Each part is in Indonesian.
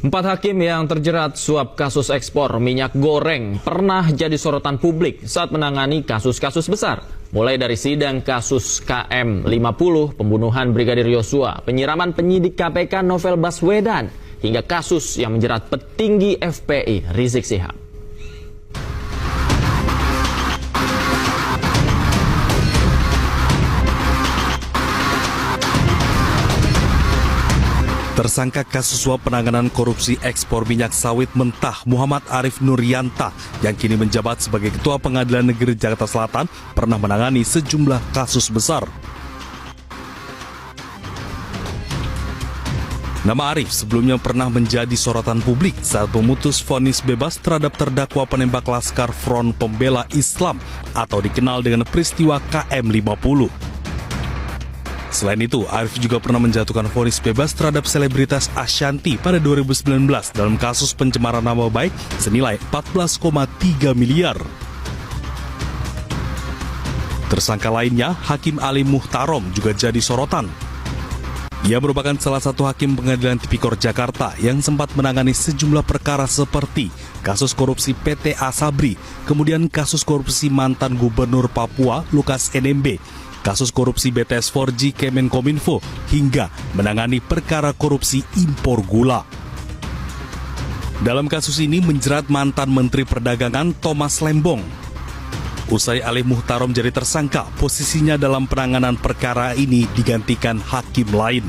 Empat hakim yang terjerat suap kasus ekspor minyak goreng pernah jadi sorotan publik saat menangani kasus-kasus besar. Mulai dari sidang kasus KM50, pembunuhan Brigadir Yosua, penyiraman penyidik KPK Novel Baswedan, hingga kasus yang menjerat petinggi FPI Rizik Syihab. Tersangka kasus suap penanganan korupsi ekspor minyak sawit mentah Muhammad Arif Nuryanta yang kini menjabat sebagai Ketua Pengadilan Negeri Jakarta Selatan pernah menangani sejumlah kasus besar. Nama Arif sebelumnya pernah menjadi sorotan publik saat memutus vonis bebas terhadap terdakwa penembak Laskar Front Pembela Islam atau dikenal dengan peristiwa KM50. Selain itu, Arif juga pernah menjatuhkan vonis bebas terhadap selebritas Ashanti pada 2019 dalam kasus pencemaran nama baik senilai 14,3 miliar. Tersangka lainnya, Hakim Ali Muhtarom juga jadi sorotan. Ia merupakan salah satu hakim pengadilan Tipikor Jakarta yang sempat menangani sejumlah perkara seperti kasus korupsi PT Asabri, kemudian kasus korupsi mantan Gubernur Papua Lukas NMB, kasus korupsi BTS 4G Kemenkominfo, hingga menangani perkara korupsi impor gula. Dalam kasus ini menjerat mantan Menteri Perdagangan Thomas Lembong. Usai Ali Muhtarom jadi tersangka, posisinya dalam penanganan perkara ini digantikan hakim lain.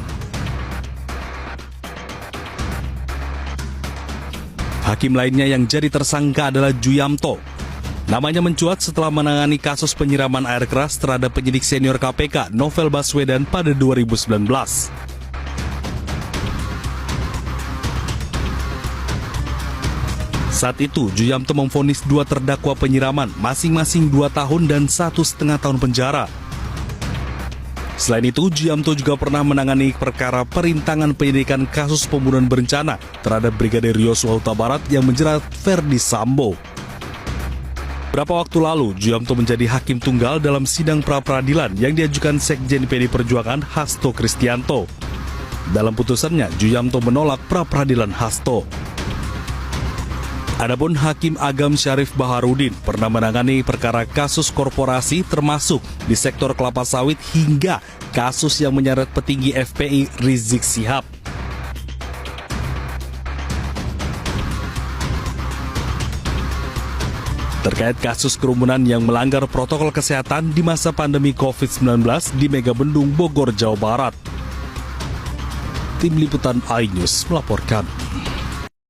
Hakim lainnya yang jadi tersangka adalah Juyamto. Namanya mencuat setelah menangani kasus penyiraman air keras terhadap penyidik senior KPK Novel Baswedan pada 2019. Saat itu, Juyamto memvonis dua terdakwa penyiraman, masing-masing 2 tahun dan 1,5 tahun penjara. Selain itu, Juyamto juga pernah menangani perkara perintangan penyidikan kasus pembunuhan berencana terhadap Brigadir Yosua Huta Barat yang menjerat Verdi Sambo. Beberapa waktu lalu, Juyamto menjadi hakim tunggal dalam sidang pra-peradilan yang diajukan Sekjen PD Perjuangan Hasto Kristianto. Dalam putusannya, Juyamto menolak pra-peradilan Hasto. Adapun Hakim Agam Syarif Baharudin pernah menangani perkara kasus korporasi termasuk di sektor kelapa sawit hingga kasus yang menyeret petinggi FPI Rizik Syihab. Terkait kasus kerumunan yang melanggar protokol kesehatan di masa pandemi COVID-19 di Megabendung Bogor, Jawa Barat. Tim Liputan iNews melaporkan.